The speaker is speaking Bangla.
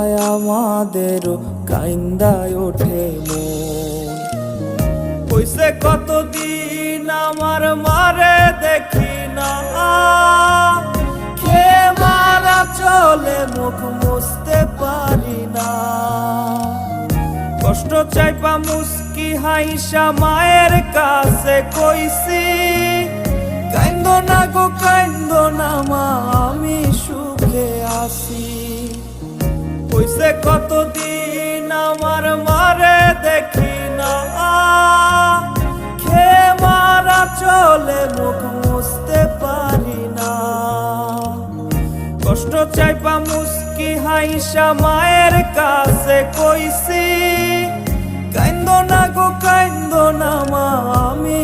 আমাদেরও কাইন্দায় ওঠে মন। কইছে কতদিন আমার মারে দেখি না, খে মারা চলে মুখ মুছতে পারি না। কষ্ট চাইপা মুস্কি হাইসা মায়ের কাছে কইছি, কাইন্দো না গো কাইন্দো না মা, আমি সুখে আছি। কইছে কতদিন আমার মারে দেখি না, খে মারা চলে মুখ মুছতে পারি না। কষ্ট চাইপা মুস্কি হাইসা মায়ের কাছে কইছি, কাইন্দো না গো কাইন্দো না মা, আমি